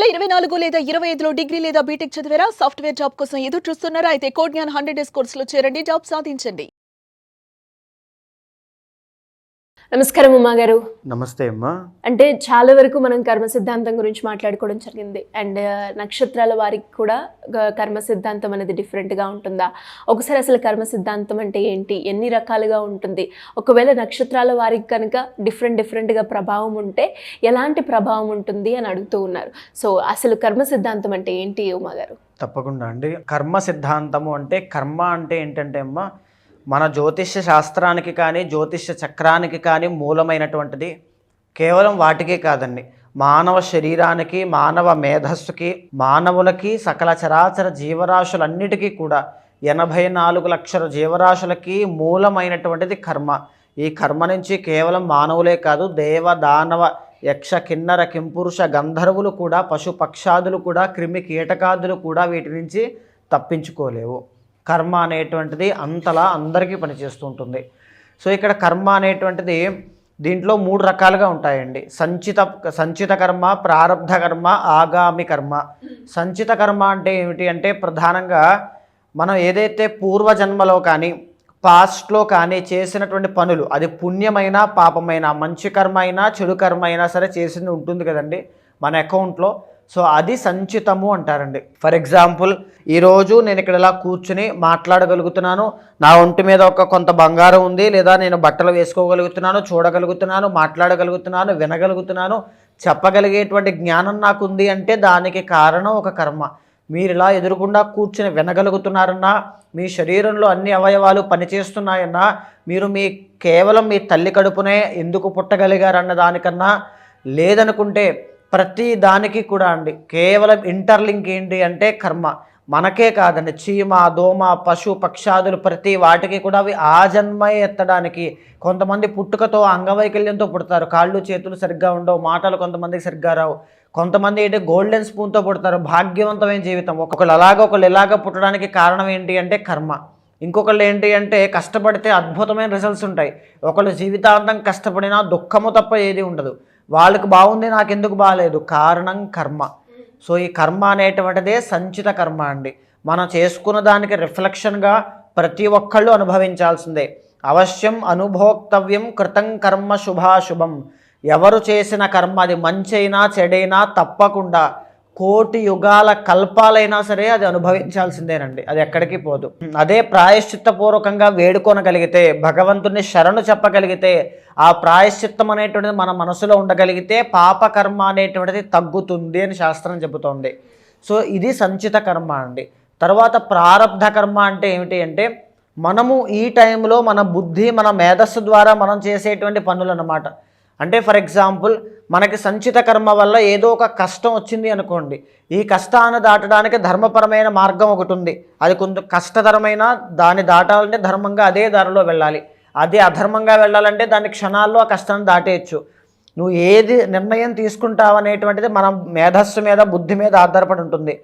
2024 లేదా 25లో డిగ్రీ లేదా బీటెక్ చదివారా? సాఫ్ట్వేర్ జాబ్ కోసం ఎదురు చూస్తున్నారా? అయితే కోడ్ జ్ఞాన్ 100 డేస్ కోర్సులో చేరండి, జాబ్ సాధించండి. నమస్కారం ఉమా గారు. నమస్తే అమ్మా. అంటే చాలా వరకు మనం కర్మ సిద్ధాంతం గురించి మాట్లాడుకోవడం జరిగింది. అండ్ నక్షత్రాల వారికి కూడా కర్మ సిద్ధాంతం అనేది డిఫరెంట్గా ఉంటుందా? ఒకసారి అసలు కర్మ సిద్ధాంతం అంటే ఏంటి, ఎన్ని రకాలుగా ఉంటుంది, ఒకవేళ నక్షత్రాల వారికి కనుక డిఫరెంట్గా ప్రభావం ఉంటే ఎలాంటి ప్రభావం ఉంటుంది అని అడుగుతూ ఉన్నారు. సో అసలు కర్మ సిద్ధాంతం అంటే ఏంటి ఉమా గారు? తప్పకుండా అండి. కర్మ సిద్ధాంతము అంటే కర్మ అంటే ఏంటంటే అమ్మా, మన జ్యోతిష్య శాస్త్రానికి కానీ జ్యోతిష్య చక్రానికి కానీ మూలమైనటువంటిది కేవలం వాటికే కాదండి, మానవ శరీరానికి, మానవ మేధస్సుకి, మానవులకి, సకల చరాచర జీవరాశులన్నిటికీ కూడా 84 లక్షల జీవరాశులకి మూలమైనటువంటిది కర్మ. ఈ కర్మ నుంచి కేవలం మానవులే కాదు, దేవ దానవ యక్ష కిన్నర కింపురుష గంధర్వులు కూడా, పశు పక్షాదులు కూడా, క్రిమి కీటకాదులు కూడా వీటి నుంచి తప్పించుకోలేవు. కర్మ అనేటువంటిది అంతలా అందరికీ పనిచేస్తూ ఉంటుంది. సో ఇక్కడ కర్మ అనేటువంటిది దీంట్లో 3 రకాలుగా ఉంటాయండి. సంచిత కర్మ, ప్రారబ్ధ కర్మ, ఆగామి కర్మ. సంచిత కర్మ అంటే ఏమిటి అంటే ప్రధానంగా మనం ఏదైతే పూర్వజన్మలో కానీ పాస్ట్లో కానీ చేసినటువంటి పనులు, అది పుణ్యమైనా పాపమైనా, మంచి కర్మ అయినా చెడు కర్మ అయినా సరే చేసింది ఉంటుంది కదండి మన అకౌంట్లో. సో అది సంచితము అంటారండి. ఫర్ ఎగ్జాంపుల్, ఈరోజు నేను ఇక్కడ ఇలా కూర్చుని మాట్లాడగలుగుతున్నాను, నా ఒంటి మీద కొంత బంగారం ఉంది, లేదా నేను బట్టలు వేసుకోగలుగుతున్నాను, చూడగలుగుతున్నాను, మాట్లాడగలుగుతున్నాను, వినగలుగుతున్నాను, చెప్పగలిగేటువంటి జ్ఞానం నాకు ఉంది అంటే దానికి కారణం ఒక కర్మ. మీరు ఇలా ఎదురుకుండా కూర్చుని వినగలుగుతున్నారన్నా, మీ శరీరంలో అన్ని అవయవాలు పనిచేస్తున్నాయన్నా, మీరు కేవలం మీ తల్లి కడుపునే ఎందుకు పుట్టగలిగారన్న దానికన్నా, లేదనుకుంటే ప్రతి దానికి కూడా అండి కేవలం ఇంటర్లింక్ ఏంటి అంటే కర్మ. మనకే కాదండి, చీమ, దోమ, పశు పక్షాదులు ప్రతి వాటికి కూడా అవి ఆ జన్మ ఎత్తడానికి. కొంతమంది పుట్టుకతో అంగవైకల్యంతో పుడతారు, కాళ్ళు చేతులు సరిగ్గా ఉండవు, మాటలు కొంతమందికి సరిగ్గా రావు. కొంతమంది ఏంటి గోల్డెన్ స్పూన్తో పుడతారు, భాగ్యవంతమైన జీవితం. ఒకళ్ళు ఇలాగ పుట్టడానికి కారణం ఏంటి అంటే కర్మ. ఇంకొకళ్ళు ఏంటి అంటే కష్టపడితే అద్భుతమైన రిజల్ట్స్ ఉంటాయి. ఒకళ్ళు జీవితాంతం కష్టపడినా దుఃఖము తప్ప ఏది ఉండదు. వాళ్ళకి బాగుంది, నాకెందుకు బాగాలేదు, కారణం కర్మ. సో ఈ కర్మ అనేటువంటిదే సంచిత కర్మ అండి. మనం చేసుకున్న దానికి రిఫ్లెక్షన్గా ప్రతి ఒక్కళ్ళు అనుభవించాల్సిందే. అవశ్యం అనుభోక్తవ్యం కృతం కర్మ శుభాశుభం. ఎవరు చేసిన కర్మ, అది మంచైనా చెడైనా తప్పకుండా కోటి యుగాల కల్పాలైనా సరే అది అనుభవించాల్సిందేనండి, అది ఎక్కడికి పోదు. అదే ప్రాయశ్చిత్తపూర్వకంగా వేడుకొనగలిగితే, భగవంతుని శరణు చెప్పగలిగితే, ఆ ప్రాయశ్చిత్తం అనేటువంటిది మన మనసులో ఉండగలిగితే పాపకర్మ అనేటువంటిది తగ్గుతుంది అని శాస్త్రం చెబుతోంది. సో ఇది సంచిత కర్మ అండి. తర్వాత ప్రారబ్ధ కర్మ అంటే ఏమిటి అంటే మనము ఈ టైంలో మన బుద్ధి, మన మేధస్సు ద్వారా మనం చేసేటువంటి పనులు అన్నమాట. అంటే ఫర్ ఎగ్జాంపుల్, మనకి సంచిత కర్మ వల్ల ఏదో ఒక కష్టం వచ్చింది అనుకోండి, ఈ కష్టాన్ని దాటడానికి ధర్మపరమైన మార్గం ఒకటి ఉంది. అది కొంచెం కష్టతరమైన, దాన్ని దాటాలంటే ధర్మంగా అదే దారిలో వెళ్ళాలి. అదే అధర్మంగా వెళ్ళాలంటే దాని క్షణాల్లో ఆ కష్టాన్ని దాటేయచ్చు. నువ్వు ఏది నిర్ణయం తీసుకుంటావు అనేటువంటిది మన మేధస్సు మీద, బుద్ధి మీద ఆధారపడి ఉంటుంది.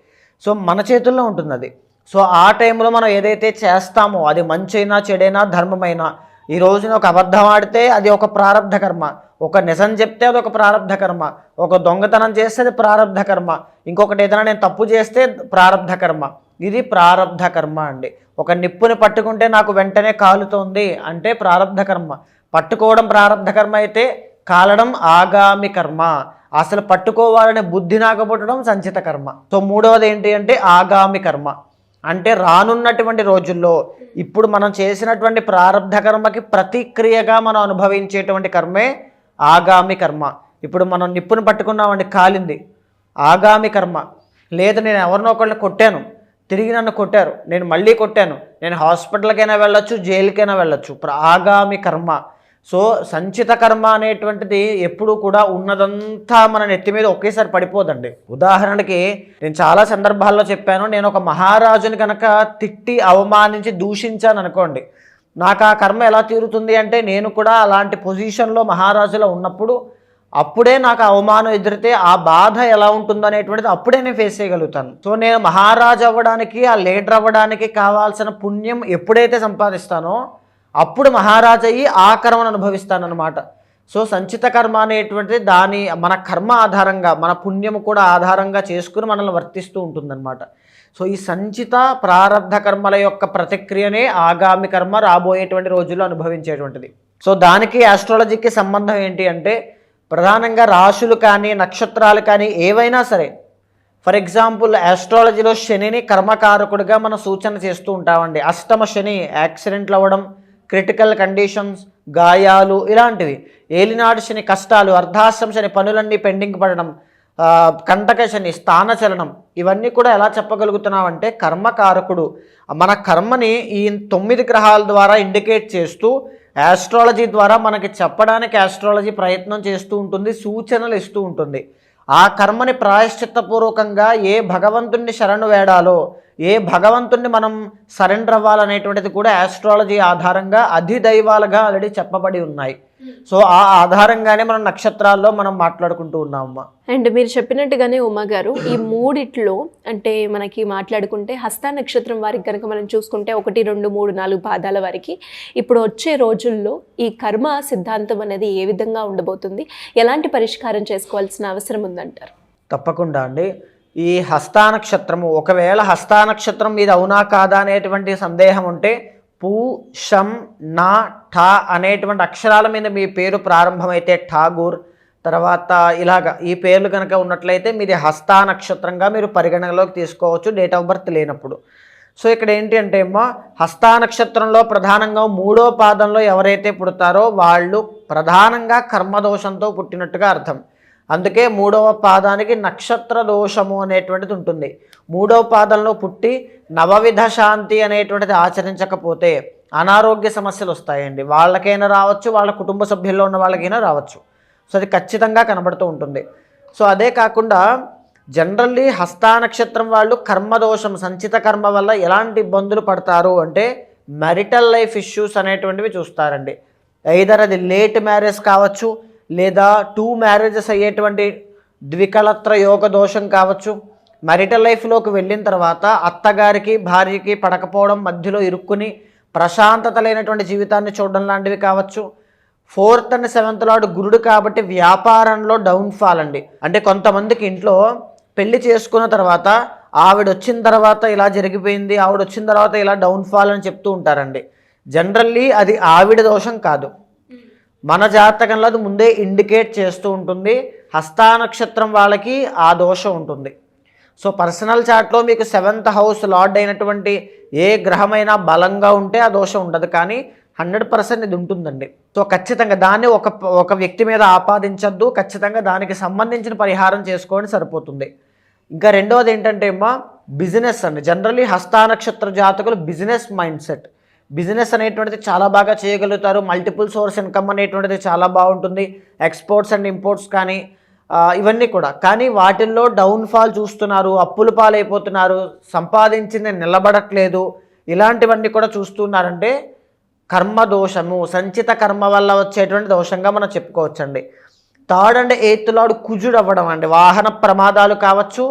సో మన చేతుల్లో ఉంటుంది అది. సో ఆ టైంలో మనం ఏదైతే చేస్తామో అది మంచైనా చెడైనా ధర్మమైనా, ఈ రోజున ఒక అబద్ధం ఆడితే అది ఒక ప్రారబ్ధ కర్మ, ఒక నిజం చెప్తే అది ఒక ప్రారబ్ధ కర్మ, ఒక దొంగతనం చేస్తే అది ప్రారబ్ధ కర్మ, ఇంకొకటి ఏదైనా నేను తప్పు చేస్తే ప్రారబ్ధ కర్మ. ఇది ప్రారబ్ధ కర్మ అండి. ఒక నిప్పుని పట్టుకుంటే నాకు వెంటనే కాలుతోంది అంటే ప్రారబ్ధ కర్మ. పట్టుకోవడం ప్రారబ్ధ కర్మ అయితే కాలడం ఆగామి కర్మ. అసలు పట్టుకోవాలనే బుద్ధి నాకు పుట్టడం సంచిత కర్మ. సో మూడవది ఏంటి అంటే ఆగామి కర్మ. అంటే రానున్నటువంటి రోజుల్లో ఇప్పుడు మనం చేసినటువంటి ప్రారబ్ధ కర్మకి ప్రతిక్రియగా మనం అనుభవించేటువంటి కర్మే ఆగామి కర్మ. ఇప్పుడు మనం నిప్పుని పట్టుకున్నామండి, కాలింది, ఆగామి కర్మ. లేదా నేను ఎవరినో ఒకళ్ళని కొట్టాను, తిరిగి నన్ను కొట్టారు, నేను మళ్ళీ కొట్టాను, నేను హాస్పిటల్కైనా వెళ్ళొచ్చు, జైలుకైనా వెళ్ళొచ్చు, ఆగామి కర్మ. సో సంచిత కర్మ అనేటువంటిది ఎప్పుడు కూడా ఉన్నదంతా మన నెత్తి మీద ఒకేసారి పడిపోదండి. ఉదాహరణకి నేను చాలా సందర్భాల్లో చెప్పాను, నేను ఒక మహారాజుని కనుక తిట్టి అవమానించి దూషించాను అనుకోండి, నాకు ఆ కర్మ ఎలా తీరుతుంది అంటే నేను కూడా అలాంటి పొజిషన్లో మహారాజులో ఉన్నప్పుడు అప్పుడే నాకు అవమానం ఎదిరితే ఆ బాధ ఎలా ఉంటుందో అనేటువంటిది అప్పుడే నేను ఫేస్ చేయగలుగుతాను. సో నేను మహారాజు అవ్వడానికి, ఆ లీడర్ అవ్వడానికి కావాల్సిన పుణ్యం ఎప్పుడైతే సంపాదిస్తానో అప్పుడు మహారాజు అయ్యి ఆ కర్మను అనుభవిస్తానన్నమాట. సో సంచిత కర్మ అనేటువంటిది మన కర్మ ఆధారంగా, మన పుణ్యము కూడా ఆధారంగా చేసుకుని మనల్ని వర్తిస్తూ ఉంటుందన్నమాట. సో ఈ సంచిత ప్రారబ్ధ కర్మల యొక్క ప్రతిక్రియనే ఆగామి కర్మ రాబోయేటువంటి రోజుల్లో అనుభవించేటువంటిది. సో దానికి ఆస్ట్రాలజీకి సంబంధం ఏంటి అంటే, ప్రధానంగా రాశులు కానీ నక్షత్రాలు కానీ ఏవైనా సరే, ఫర్ ఎగ్జాంపుల్ ఆస్ట్రాలజీలో శనిని కర్మకారకుడిగా మనం సూచన చేస్తూ ఉంటామండి. అష్టమ శని యాక్సిడెంట్లు అవ్వడం, క్రిటికల్ కండిషన్స్, గాయాలు ఇలాంటివి. ఏలినాడు శని కష్టాలు, అర్ధాష్టమ శని పనులన్నీ పెండింగ్ పడడం, కంటక శని స్థానచలనం, ఇవన్నీ కూడా ఎలా చెప్పగలుగుతున్నామంటే కర్మకారకుడు మన కర్మని ఈ 9 గ్రహాల ద్వారా ఇండికేట్ చేస్తూ ఆస్ట్రాలజీ ద్వారా మనకి చెప్పడానికి ఆస్ట్రాలజీ ప్రయత్నం చేస్తూ ఉంటుంది, సూచనలు ఇస్తూ ఉంటుంది. ఆ కర్మని ప్రాయశ్చిత్తపూర్వకంగా ఏ భగవంతుణ్ణి శరణు వేడాలో, ఏ భగవంతుణ్ణి మనం సరెండర్ అవ్వాలనేటువంటిది కూడా ఆస్ట్రాలజీ ఆధారంగా అధిదైవాలుగా ఆల్రెడీ చెప్పబడి ఉన్నాయి. సో ఆ ఆధారంగానే మనం నక్షత్రాల్లో మనం మాట్లాడుకుంటూ ఉన్నామమ్మా. అండ్ మీరు చెప్పినట్టుగానే ఉమా గారు, ఈ మూడిట్లో అంటే మనకి మాట్లాడుకుంటే హస్త నక్షత్రం వారికి కనుక మనం చూసుకుంటే 1, 2, 3, 4 పాదాల వారికి ఇప్పుడు వచ్చే రోజుల్లో ఈ కర్మ సిద్ధాంతం అనేది ఏ విధంగా ఉండబోతుంది, ఎలాంటి పరిష్కారం చేసుకోవాల్సిన అవసరం ఉందంటారు? తప్పకుండా అండి. ఈ హస్తా నక్షత్రము, ఒకవేళ హస్తా నక్షత్రం మీద అవునా కాదా అనేటువంటి సందేహం ఉంటే పు, షం, నా, ఠా అనేటువంటి అక్షరాల మీద మీ పేరు ప్రారంభమైతే ఠాగూర్, తర్వాత ఇలాగ ఈ పేర్లు కనుక ఉన్నట్లయితే మీది హస్తా నక్షత్రంగా మీరు పరిగణనలోకి తీసుకోవచ్చు డేట్ ఆఫ్ బర్త్ లేనప్పుడు. సో ఇక్కడ ఏంటి అంటే అమ్మా, హస్తా నక్షత్రంలో ప్రధానంగా 3వ పాదంలో ఎవరైతే పుడతారో వాళ్ళు ప్రధానంగా కర్మదోషంతో పుట్టినట్టుగా అర్థం. అందుకే 3వ పాదానికి నక్షత్ర దోషము అనేటువంటిది ఉంటుంది. 3వ పాదంలో పుట్టి నవవిధ శాంతి అనేటువంటిది ఆచరించకపోతే అనారోగ్య సమస్యలు వస్తాయండి. వాళ్ళకైనా రావచ్చు, వాళ్ళ కుటుంబ సభ్యుల్లో ఉన్న వాళ్ళకైనా రావచ్చు. సో అది ఖచ్చితంగా కనబడుతూ ఉంటుంది. సో అదే కాకుండా జనరల్లీ హస్తా నక్షత్రం వాళ్ళు కర్మదోషం, సంచిత కర్మ వల్ల ఎలాంటి ఇబ్బందులు పడతారు అంటే మ్యారిటల్ లైఫ్ ఇష్యూస్ అనేటువంటివి చూస్తారండి. ఐదర్ అది లేట్ మ్యారేజ్ కావచ్చు, లేదా 2 మ్యారేజెస్ అయ్యేటువంటి ద్వికలత్ర యోగ దోషం కావచ్చు. మ్యారిటల్ లైఫ్లోకి వెళ్ళిన తర్వాత అత్తగారికి భార్యకి పడకపోవడం, మధ్యలో ఇరుక్కుని ప్రశాంతత లేనటువంటి జీవితాన్ని చూడడం లాంటివి కావచ్చు. 4th and 7th లార్డ్ గురుడు కాబట్టి వ్యాపారంలో డౌన్ఫాల్ అండి. అంటే కొంతమందికి ఇంట్లో పెళ్లి చేసుకున్న తర్వాత ఆవిడ వచ్చిన తర్వాత ఇలా జరిగిపోయింది, ఆవిడ వచ్చిన తర్వాత ఇలా డౌన్ఫాల్ అని చెప్తూ ఉంటారండి. జనరల్లీ అది ఆవిడ దోషం కాదు, మన జాతకంలో అది ముందే ఇండికేట్ చేస్తూ ఉంటుంది. హస్తా నక్షత్రం వాళ్ళకి ఆ దోషం ఉంటుంది. సో పర్సనల్ చార్ట్లో మీకు 7th హౌస్ లార్డ్ అయినటువంటి ఏ గ్రహమైనా బలంగా ఉంటే ఆ దోషం ఉండదు, కానీ 100% ఇది ఉంటుందండి. సో ఖచ్చితంగా దాన్ని ఒక వ్యక్తి మీద ఆపాదించద్దు, ఖచ్చితంగా దానికి సంబంధించిన పరిహారం చేసుకోవడం సరిపోతుంది. ఇంకా రెండవది ఏంటంటే అమ్మా, బిజినెస్ అండి. జనరల్లీ హస్తా నక్షత్ర జాతకులు బిజినెస్ మైండ్ సెట్, బిజినెస్ అనేటువంటిది చాలా బాగా చేయగలుగుతారు. మల్టిపుల్ సోర్స్ ఇన్కమ్ అనేటువంటిది చాలా బాగుంటుంది. ఎక్స్పోర్ట్స్ అండ్ ఇంపోర్ట్స్ కానీ ఇవన్నీ కూడా. కానీ వాటిల్లో డౌన్ఫాల్ చూస్తున్నారు, అప్పుల పాలైపోతున్నారు, సంపాదించింది నిలబడట్లేదు, ఇలాంటివన్నీ కూడా చూస్తున్నారంటే కర్మ దోషము, సంచిత కర్మ వల్ల వచ్చేటువంటి దోషంగా మనం చెప్పుకోవచ్చండి. 3rd and 8th లార్డ్ కుజుడు అవ్వడం అండి. వాహన ప్రమాదాలు కావచ్చు,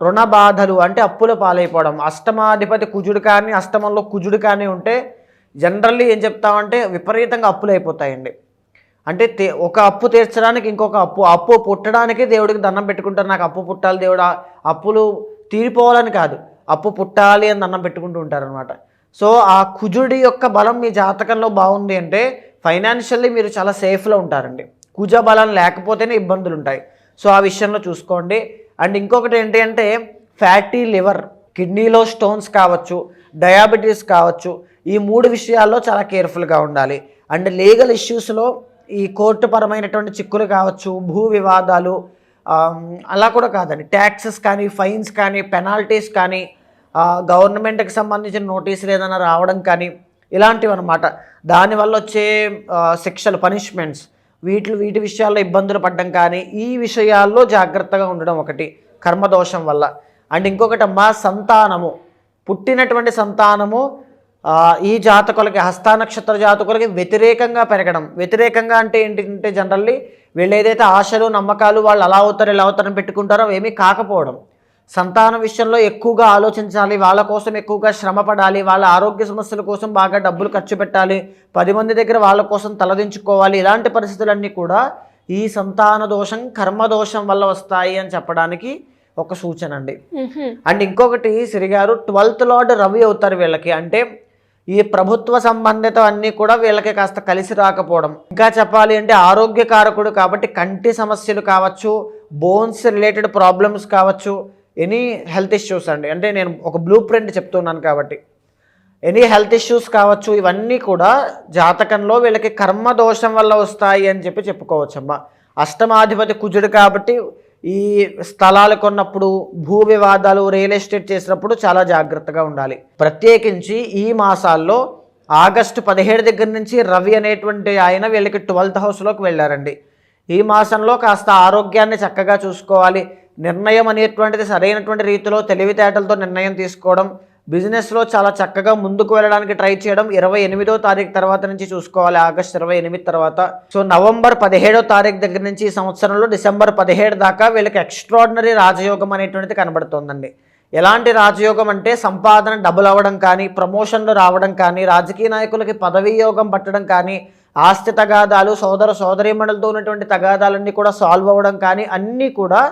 రుణ బాధలు అంటే అప్పుల పాలైపోవడం. అష్టమాధిపతి కుజుడు కానీ, అష్టమంలో కుజుడు కానీ ఉంటే జనరల్లీ ఏం చెప్తామంటే విపరీతంగా అప్పులు అయిపోతాయండి. అంటే ఒక అప్పు తీర్చడానికి ఇంకొక అప్పు పుట్టడానికి దేవుడికి దండం పెట్టుకుంటారు. నాకు అప్పు పుట్టాలి దేవుడు, అప్పులు తీరిపోవాలని కాదు, అప్పు పుట్టాలి అని దండం పెట్టుకుంటూ ఉంటారు అనమాట. సో ఆ కుజుడి యొక్క బలం మీ జాతకంలో బాగుంది అంటే ఫైనాన్షియల్లీ మీరు చాలా సేఫ్లో ఉంటారండి. కుజ బలం లేకపోతేనే ఇబ్బందులు ఉంటాయి. సో ఆ విషయంలో చూసుకోండి. అండ్ ఇంకొకటి ఏంటి అంటే ఫ్యాటీ లివర్, కిడ్నీలో స్టోన్స్ కావచ్చు, డయాబెటీస్ కావచ్చు, ఈ 3 విషయాల్లో చాలా కేర్ఫుల్గా ఉండాలి. అండ్ లీగల్ ఇష్యూస్లో ఈ కోర్టు పరమైనటువంటి చిక్కులు కావచ్చు, భూ వివాదాలు, అలా కూడా కాదండి, ట్యాక్సెస్ కానీ, ఫైన్స్ కానీ, పెనాల్టీస్ కానీ, గవర్నమెంట్కి సంబంధించిన నోటీసులు ఏదైనా రావడం కానీ, ఇలాంటివి అనమాట. దానివల్ల వచ్చే శిక్షలు, పనిష్మెంట్స్, వీటి విషయాల్లో ఇబ్బందులు పడడం కానీ, ఈ విషయాల్లో జాగ్రత్తగా ఉండడం ఒకటి కర్మదోషం వల్ల. అండ్ ఇంకొకటి అమ్మా, సంతానము, పుట్టినటువంటి సంతానము ఈ జాతకులకి, హస్తా నక్షత్ర జాతకులకి వ్యతిరేకంగా పెరగడం. వ్యతిరేకంగా అంటే ఏంటంటే జనరల్లీ వీళ్ళు ఏదైతే ఆశలు నమ్మకాలు వాళ్ళు అలా అవుతారు ఇలా అవుతారని పెట్టుకుంటారో ఏమీ కాకపోవడం. సంతానం విషయంలో ఎక్కువగా ఆలోచించాలి, వాళ్ళ కోసం ఎక్కువగా శ్రమ పడాలి, వాళ్ళ ఆరోగ్య సమస్యల కోసం బాగా డబ్బులు ఖర్చు పెట్టాలి, 10 మంది దగ్గర వాళ్ళ కోసం తలదించుకోవాలి. ఇలాంటి పరిస్థితులన్నీ కూడా ఈ సంతాన దోషం కర్మదోషం వల్ల వస్తాయి అని చెప్పడానికి ఒక సూచన అండి. అండ్ ఇంకొకటి సిరిగారు 12th లార్డ్ రవి అవుతారు వీళ్ళకి. అంటే ఈ ప్రభుత్వ సంబంధిత అన్నీ కూడా వీళ్ళకి కాస్త కలిసి రాకపోవడం. ఇంకా చెప్పాలి అంటే ఆరోగ్యకారకుడు కాబట్టి కంటి సమస్యలు కావచ్చు, బోన్స్ రిలేటెడ్ ప్రాబ్లమ్స్ కావచ్చు, ఎనీ హెల్త్ ఇష్యూస్ అండి. అంటే నేను ఒక బ్లూ ప్రింట్ చెప్తున్నాను కాబట్టి ఎనీ హెల్త్ ఇష్యూస్ కావచ్చు, ఇవన్నీ కూడా జాతకంలో వీళ్ళకి కర్మ దోషం వల్ల వస్తాయి అని చెప్పుకోవచ్చమ్మా. అష్టమాధిపతి కుజుడు కాబట్టి ఈ స్థలాలు కొన్నప్పుడు, భూ వివాదాలు, రియల్ ఎస్టేట్ చేసినప్పుడు చాలా జాగ్రత్తగా ఉండాలి. ప్రత్యేకించి ఈ మాసాల్లో ఆగస్టు 17 దగ్గర నుంచి రవి అనేటువంటి ఆయన వీళ్ళకి 12th హౌస్లోకి వెళ్ళారండి. ఈ మాసంలో కాస్త ఆరోగ్యాన్ని చక్కగా చూసుకోవాలి. నిర్ణయం అనేటువంటిది సరైనటువంటి రీతిలో తెలివితేటలతో నిర్ణయం తీసుకోవడం, బిజినెస్లో చాలా చక్కగా ముందుకు వెళ్ళడానికి ట్రై చేయడం 28వ తారీఖు తర్వాత నుంచి చూసుకోవాలి. ఆగస్టు 28 తర్వాత. సో నవంబర్ 17వ తారీఖు దగ్గర నుంచి ఈ సంవత్సరంలో డిసెంబర్ 17 దాకా వీళ్ళకి ఎక్స్ట్రాడినరీ రాజయోగం అనేటువంటిది కనబడుతోందండి. ఎలాంటి రాజయోగం అంటే సంపాదన డబుల్ అవ్వడం కానీ, ప్రమోషన్లు రావడం కానీ, రాజకీయ నాయకులకి పదవీ యోగం పట్టడం కానీ, ఆస్తి తగాదాలు, సోదర సోదరీమణులతో ఉన్నటువంటి తగాదాలన్నీ కూడా సాల్వ్ అవ్వడం కానీ అన్నీ కూడా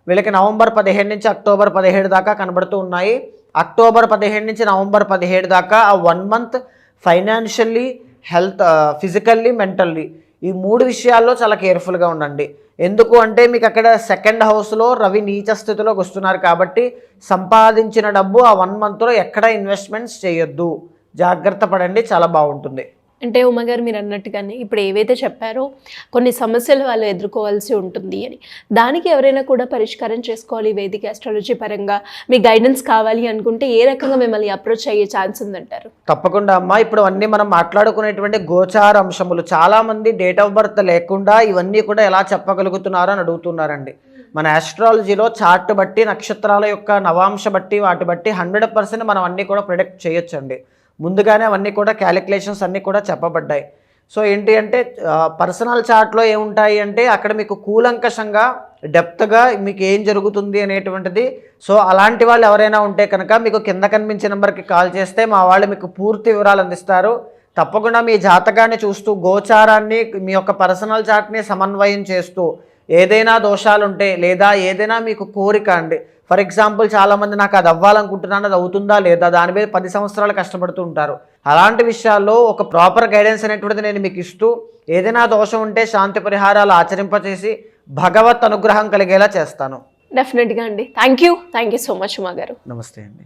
వీళ్ళకి నవంబర్ 17 నుంచి అక్టోబర్ 17 దాకా కనబడుతూ ఉన్నాయి. అక్టోబర్ 17 నుంచి నవంబర్ 17 దాకా ఆ 1 month financially, health, physically, mentally ఈ 3 విషయాల్లో చాలా కేర్ఫుల్గా ఉండండి. ఎందుకు అంటే మీకు అక్కడ 2nd హౌస్లో రవి నీచ స్థితిలోకి వస్తున్నారు కాబట్టి సంపాదించిన డబ్బు ఆ 1 మంత్లో ఎక్కడ ఇన్వెస్ట్మెంట్స్ చేయొద్దు, జాగ్రత్త పడండి, చాలా బాగుంటుంది. అంటే ఉమ్మగారు మీరు అన్నట్టుగానే ఇప్పుడు ఏవైతే చెప్పారో కొన్ని సమస్యలు వాళ్ళు ఎదుర్కోవాల్సి ఉంటుంది అని, దానికి ఎవరైనా కూడా పరిష్కారం చేసుకోవాలి వేదిక ఆస్ట్రాలజీ పరంగా మీ గైడెన్స్ కావాలి అనుకుంటే ఏ రకంగా మిమ్మల్ని అప్రోచ్ అయ్యే ఛాన్స్ ఉందంటారు? తప్పకుండా అమ్మా. ఇప్పుడు అన్నీ మనం మాట్లాడుకునేటువంటి గోచార అంశములు, చాలామంది డేట్ ఆఫ్ బర్త్ లేకుండా ఇవన్నీ కూడా ఎలా చెప్పగలుగుతున్నారో అని అడుగుతున్నారండి. మన ఆస్ట్రాలజీలో చార్ట్ బట్టి, నక్షత్రాల యొక్క నవాంశ బట్టి, వాటి బట్టి 100% మనం అన్నీ కూడా ప్రిడిక్ట్ చేయొచ్చండి. ముందుగానే అవన్నీ కూడా క్యాలిక్యులేషన్స్ అన్నీ కూడా చెప్పబడ్డాయి. సో ఏంటి అంటే పర్సనల్ చార్ట్లో ఏముంటాయి అంటే అక్కడ మీకు కూలంకషంగా డెప్త్గా మీకు ఏం జరుగుతుంది అనేటువంటిది. సో అలాంటి వాళ్ళు ఎవరైనా ఉంటే కనుక మీకు కింద కనిపించే నెంబర్కి కాల్ చేస్తే మా వాళ్ళు మీకు పూర్తి వివరాలు అందిస్తారు. తప్పకుండా మీ జాతకాన్ని చూస్తూ, గోచారాన్ని, మీ యొక్క పర్సనల్ చార్ట్ని సమన్వయం చేస్తూ ఏదైనా దోషాలుంటే లేదా ఏదైనా మీకు కోరిక అండి, ఫర్ ఎగ్జాంపుల్ చాలామంది నాకు అది అవ్వాలనుకుంటున్నాను, అది అవుతుందా లేదా, దాని మీద 10 సంవత్సరాలు కష్టపడుతూ ఉంటారు. అలాంటి విషయాల్లో ఒక ప్రాపర్ గైడెన్స్ అనేటువంటిది నేను మీకు ఇస్తూ ఏదైనా దోషం ఉంటే శాంతి పరిహారాలు ఆచరింపచేసి భగవత్ అనుగ్రహం కలిగేలా చేస్తాను. డెఫినెట్గా అండి. Thank you so much Uma గారు. నమస్తే అండి.